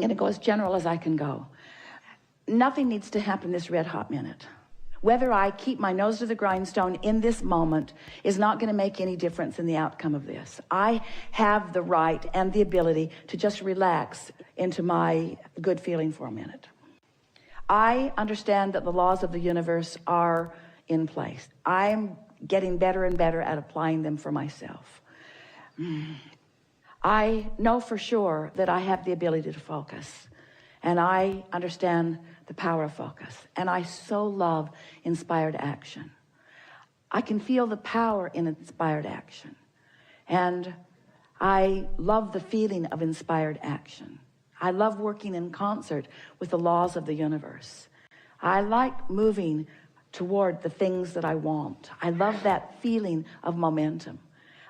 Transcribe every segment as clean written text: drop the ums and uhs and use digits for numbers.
going to go as general as I can go. Nothing needs to happen this red hot minute. Whether I keep my nose to the grindstone in this moment is not going to make any difference in the outcome of this. I have the right and the ability to just relax into my good feeling for a minute. I understand that the laws of the universe are in place. I'm getting better and better at applying them for myself. I know for sure that I have the ability to focus, and I understand the power of focus, and I so love inspired action. I can feel the power in inspired action, and I love the feeling of inspired action. I love working in concert with the laws of the universe. I like moving toward the things that I want. I love that feeling of momentum.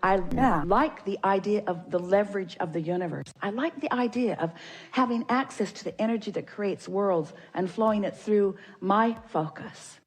I like the idea of the leverage of the universe. I like the idea of having access to the energy that creates worlds and flowing it through my focus.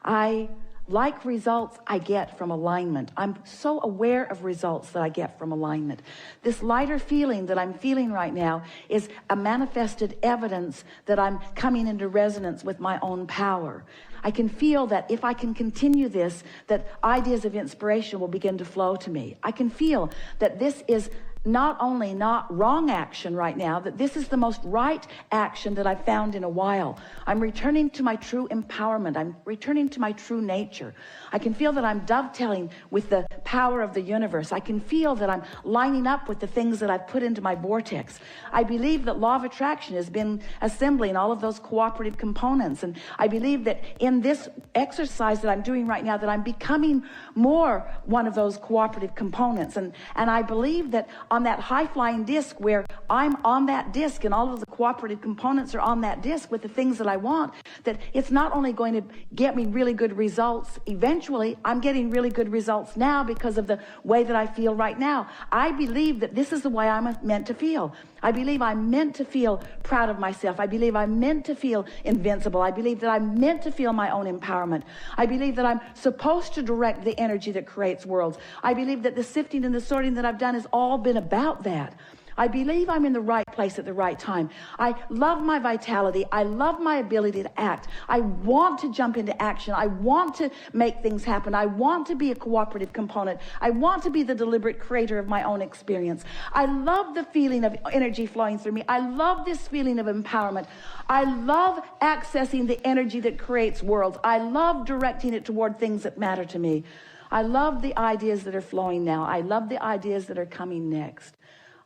I like results I get from alignment. I'm so aware of results that I get from alignment. This lighter feeling that I'm feeling right now is a manifested evidence that I'm coming into resonance with my own power. I can feel that if I can continue this, that ideas of inspiration will begin to flow to me. I can feel that this is not only not wrong action right now, that this is the most right action that I've found in a while. I'm returning to my true empowerment. I'm returning to my true nature. I can feel that I'm dovetailing with the power of the universe. I can feel that I'm lining up with the things that I've put into my vortex. I believe that law of attraction has been assembling all of those cooperative components. And I believe that in this exercise that I'm doing right now, that I'm becoming more one of those cooperative components. And I believe that on that high-flying disc where I'm on that disc and all of the cooperative components are on that disc with the things that I want, that it's not only going to get me really good results eventually, I'm getting really good results now because of the way that I feel right now. I believe that this is the way I'm meant to feel. I believe I'm meant to feel proud of myself. I believe I'm meant to feel invincible. I believe that I'm meant to feel my own empowerment. I believe that I'm supposed to direct the energy that creates worlds. I believe that the sifting and the sorting that I've done has all been about that. I believe I'm in the right place at the right time. I love my vitality. I love my ability to act. I want to jump into action. I want to make things happen. I want to be a cooperative component. I want to be the deliberate creator of my own experience. I love the feeling of energy flowing through me. I love this feeling of empowerment. I love accessing the energy that creates worlds. I love directing it toward things that matter to me. I love the ideas that are flowing now. I love the ideas that are coming next.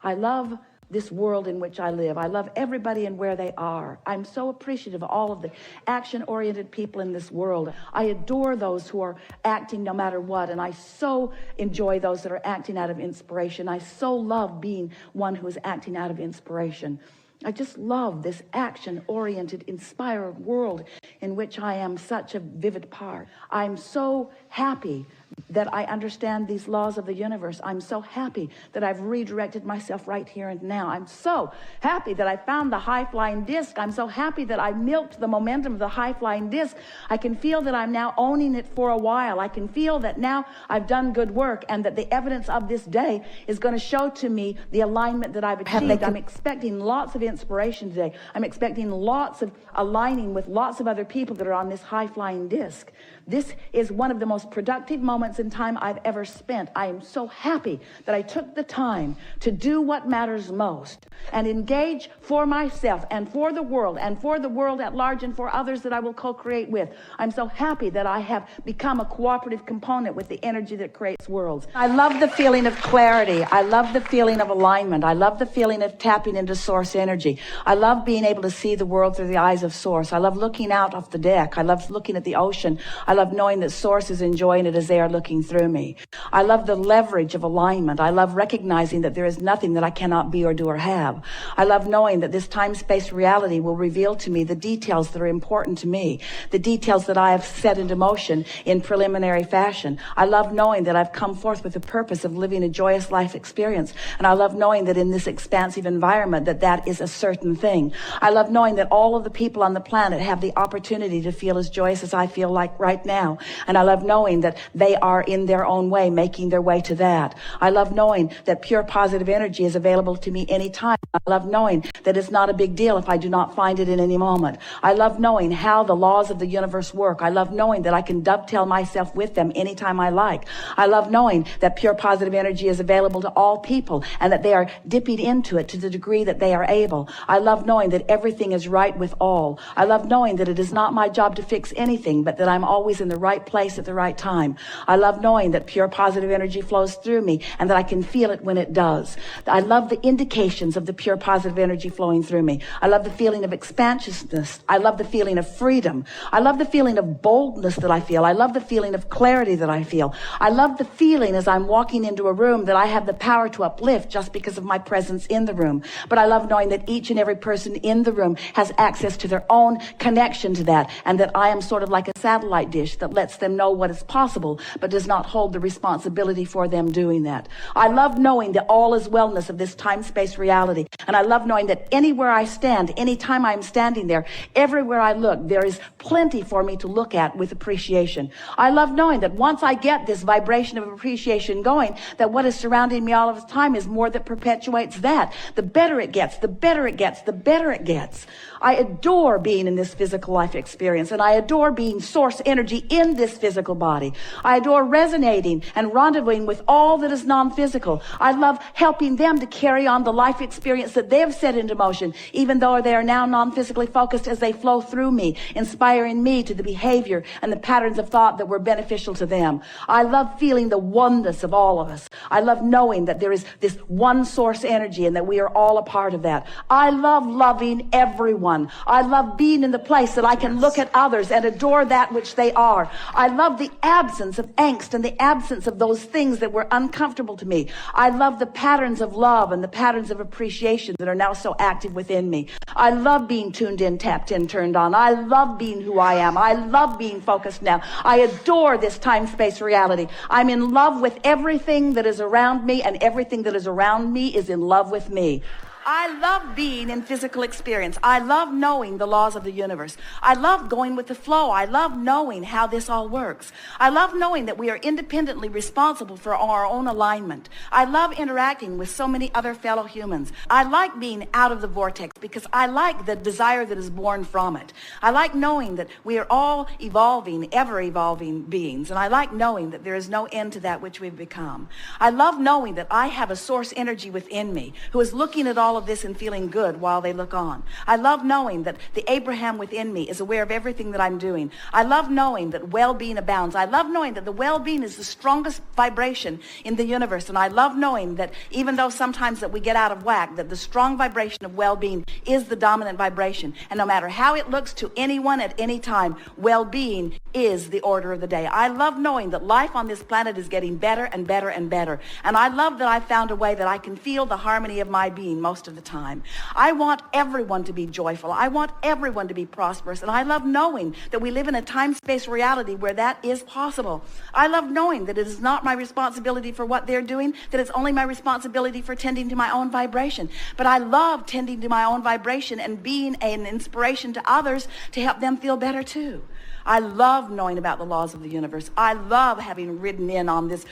I love this world in which I live. I love everybody and where they are. I'm so appreciative of all of the action-oriented people in this world. I adore those who are acting no matter what, and I so enjoy those that are acting out of inspiration. I so love being one who is acting out of inspiration. I just love this action-oriented, inspired world in which I am such a vivid part. I'm so happy that I understand these laws of the universe. I'm so happy that I've redirected myself right here and now. I'm so happy that I found the high-flying disc. I'm so happy that I milked the momentum of the high-flying disc. I can feel that I'm now owning it for a while. I can feel that now I've done good work and that the evidence of this day is going to show to me the alignment that I've achieved. I'm expecting lots of inspiration today. I'm expecting lots of aligning with lots of other people that are on this high-flying disc. This is one of the most productive moments in time I've ever spent. I am so happy that I took the time to do what matters most and engage for myself and for the world at large and for others that I will co-create with. I'm so happy that I have become a cooperative component with the energy that creates worlds. I love the feeling of clarity. I love the feeling of alignment. I love the feeling of tapping into source energy. I love being able to see the world through the eyes of source. I love looking out off the deck. I love looking at the ocean. I love knowing that source is enjoying it as they are looking through me. I love the leverage of alignment. I love recognizing that there is nothing that I cannot be or do or have. I love knowing that this time-space reality will reveal to me the details that are important to me, the details that I have set into motion in preliminary fashion. I love knowing that I've come forth with the purpose of living a joyous life experience. And I love knowing that in this expansive environment that is a certain thing. I love knowing that all of the people on the planet have the opportunity to feel as joyous as I feel like right now. And I love knowing that they are in their own way, making their way to that. I love knowing that pure positive energy is available to me anytime. I love knowing that it's not a big deal if I do not find it in any moment. I love knowing how the laws of the universe work. I love knowing that I can dovetail myself with them anytime I like. I love knowing that pure positive energy is available to all people and that they are dipping into it to the degree that they are able. I love knowing that everything is right with all. I love knowing that it is not my job to fix anything, but that I'm always in the right place at the right time. I love knowing that pure positive energy flows through me and that I can feel it when it does. I love the indications of the pure positive energy flowing through me. I love the feeling of expansiveness. I love the feeling of freedom. I love the feeling of boldness that I feel. I love the feeling of clarity that I feel. I love the feeling as I'm walking into a room that I have the power to uplift just because of my presence in the room. But I love knowing that each and every person in the room has access to their own connection to that, and that I am sort of like a satellite dish that lets them know what is possible, but does not hold the responsibility for them doing that. I love knowing the all is wellness of this time-space reality. And I love knowing that anywhere I stand, anytime I'm standing there, everywhere I look, there is plenty for me to look at with appreciation. I love knowing that once I get this vibration of appreciation going, that what is surrounding me all of the time is more that perpetuates that. The better it gets, the better it gets, the better it gets. I adore being in this physical life experience, and I adore being source energy in this physical body. I adore resonating and rendezvousing with all that is non-physical. I love helping them to carry on the life experience that they have set into motion, even though they are now non-physically focused, as they flow through me, inspiring me to the behavior and the patterns of thought that were beneficial to them. I love feeling the oneness of all of us. I love knowing that there is this one source energy and that we are all a part of that. I love loving everyone. I love being in the place that I can look at others and adore that which they are. I love the absence of angst and the absence of those things that were uncomfortable to me. I love the patterns of love and the patterns of appreciation that are now so active within me. I love being tuned in, tapped in, turned on. I love being who I am. I love being focused now. I adore this time-space reality. I'm in love with everything that is around me, and everything that is around me is in love with me. I love being in physical experience. I love knowing the laws of the universe. I love going with the flow. I love knowing how this all works. I love knowing that we are independently responsible for our own alignment. I love interacting with so many other fellow humans. I like being out of the vortex because I like the desire that is born from it. I like knowing that we are all evolving, ever-evolving beings, and I like knowing that there is no end to that which we've become. I love knowing that I have a source energy within me who is looking at all of this and feeling good while they look on. I love knowing that the Abraham within me is aware of everything that I'm doing. I love knowing that well-being abounds. I love knowing that the well-being is the strongest vibration in the universe. And I love knowing that even though sometimes that we get out of whack, that the strong vibration of well-being is the dominant vibration. And no matter how it looks to anyone at any time, well-being is the order of the day. I love knowing that life on this planet is getting better and better and better. And I love that I found a way that I can feel the harmony of my being most of the time. I want everyone to be joyful. I want everyone to be prosperous. And I love knowing that we live in a time-space reality where that is possible. I love knowing that it is not my responsibility for what they're doing, that it's only my responsibility for tending to my own vibration. But I love tending to my own vibration and being an inspiration to others to help them feel better too. I love knowing about the laws of the universe. I love having ridden in on this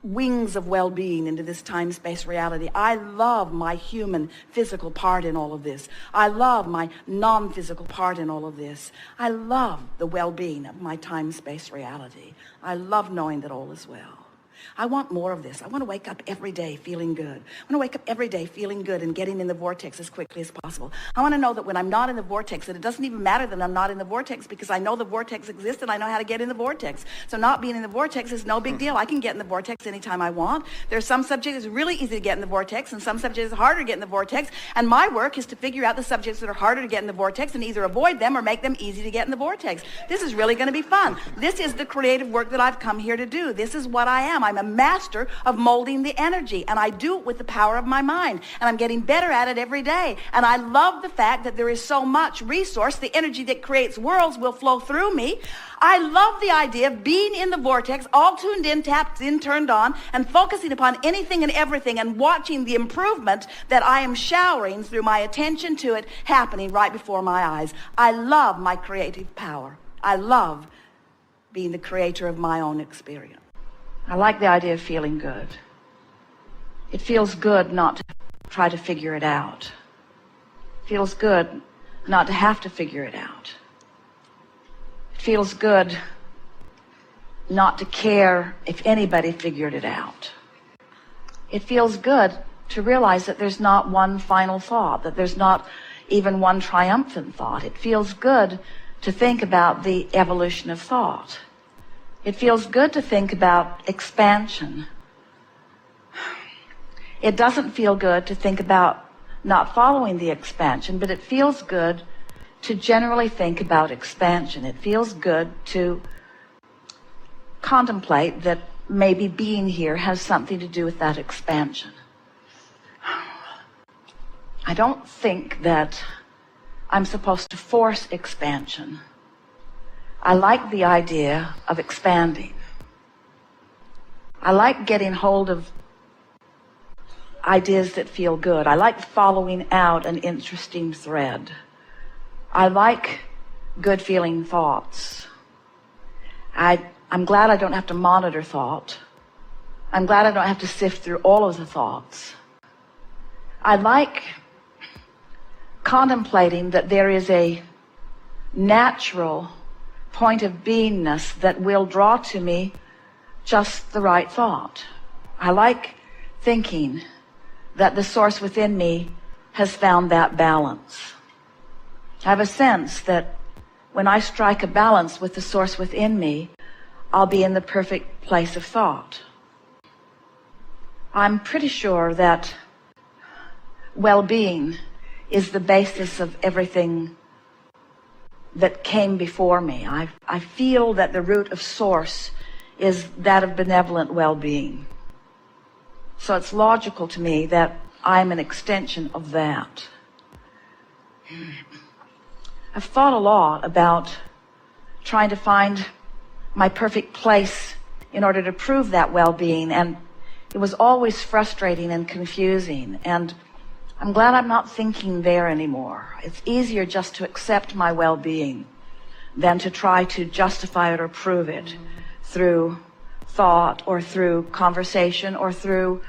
wings of well-being into this time-space reality. I love my human physical part in all of this. I love my non-physical part in all of this. I love the well-being of my time-space reality. I love knowing that all is well. I want more of this. I want to wake up every day feeling good. I want to wake up every day feeling good and getting in the vortex as quickly as possible. I want to know that when I'm not in the vortex, that it doesn't even matter that I'm not in the vortex, because I know the vortex exists and I know how to get in the vortex. So not being in the vortex is no big deal. I can get in the vortex anytime I want. There's some subjects it's really easy to get in the vortex, and some subjects it's harder to get in the vortex. And my work is to figure out the subjects that are harder to get in the vortex and either avoid them or make them easy to get in the vortex. This is really going to be fun. This is the creative work that I've come here to do. This is what I am. I'm a master of molding the energy, and I do it with the power of my mind, and I'm getting better at it every day. And I love the fact that there is so much resource. The energy that creates worlds will flow through me. I love the idea of being in the vortex, all tuned in, tapped in, turned on, and focusing upon anything and everything and watching the improvement that I am showering through my attention to it happening right before my eyes. I love my creative power. I love being the creator of my own experience. I like the idea of feeling good. It feels good not to try to figure it out. It feels good not to have to figure it out. It feels good not to care if anybody figured it out. It feels good to realize that there's not one final thought, that there's not even one triumphant thought. It feels good to think about the evolution of thought. It feels good to think about expansion. It doesn't feel good to think about not following the expansion, but it feels good to generally think about expansion. It feels good to contemplate that maybe being here has something to do with that expansion. I don't think that I'm supposed to force expansion. I like the idea of expanding. I like getting hold of ideas that feel good. I like following out an interesting thread. I like good feeling thoughts. I'm glad I don't have to monitor thought. I'm glad I don't have to sift through all of the thoughts. I like contemplating that there is a natural point of beingness that will draw to me just the right thought. I like thinking that the source within me has found that balance. I have a sense that when I strike a balance with the source within me, I'll be in the perfect place of thought. I'm pretty sure that well-being is the basis of everything that came before me. I feel that the root of source is that of benevolent well-being. So it's logical to me that I'm an extension of that. I've thought a lot about trying to find my perfect place in order to prove that well-being, and it was always frustrating and confusing, and I'm glad I'm not thinking there anymore. It's easier just to accept my well-being than to try to justify it or prove it through thought or through conversation or through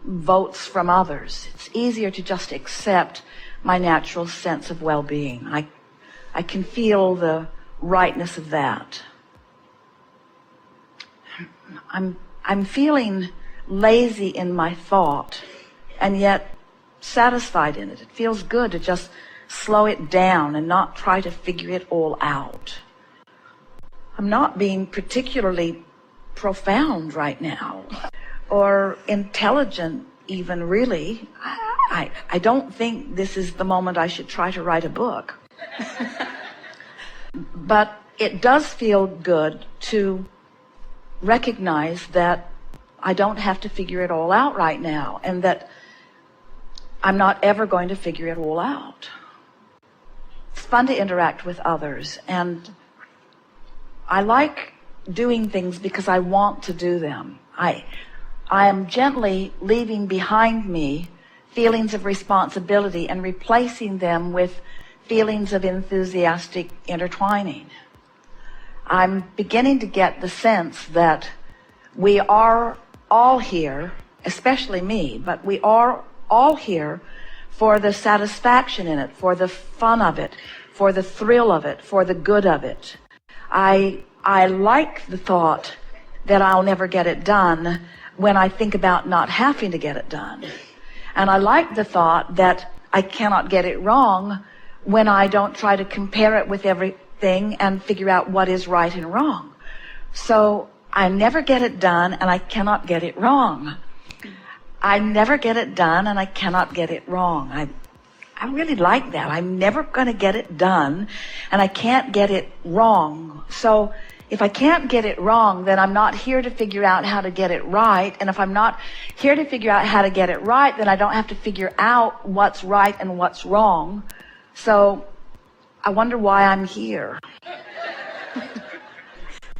votes from others. It's easier to just accept my natural sense of well-being. I can feel the rightness of that. I'm feeling lazy in my thought and yet satisfied in it. It feels good to just slow it down and not try to figure it all out. I'm not being particularly profound right now or intelligent even, really. I don't think this is the moment I should try to write a book. But it does feel good to recognize that I don't have to figure it all out right now, and that I'm not ever going to figure it all out. It's fun to interact with others, and I like doing things because I want to do them. I am gently leaving behind me feelings of responsibility and replacing them with feelings of enthusiastic intertwining. I'm beginning to get the sense that we are all here, especially me, but we are all here for the satisfaction in it, for the fun of it, for the thrill of it, for the good of it. I like the thought that I'll never get it done when I think about not having to get it done. And I like the thought that I cannot get it wrong when I don't try to compare it with everything and figure out what is right and wrong. So I never get it done and I cannot get it wrong. I never get it done and I cannot get it wrong. I really like that. I'm never going to get it done and I can't get it wrong. So if I can't get it wrong, then I'm not here to figure out how to get it right. And if I'm not here to figure out how to get it right, then I don't have to figure out what's right and what's wrong. So I wonder why I'm here.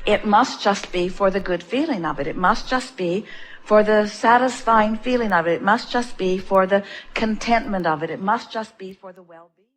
It must just be for the good feeling of it. It must just be for the satisfying feeling of it. It must just be for the contentment of it. It must just be for the well-being.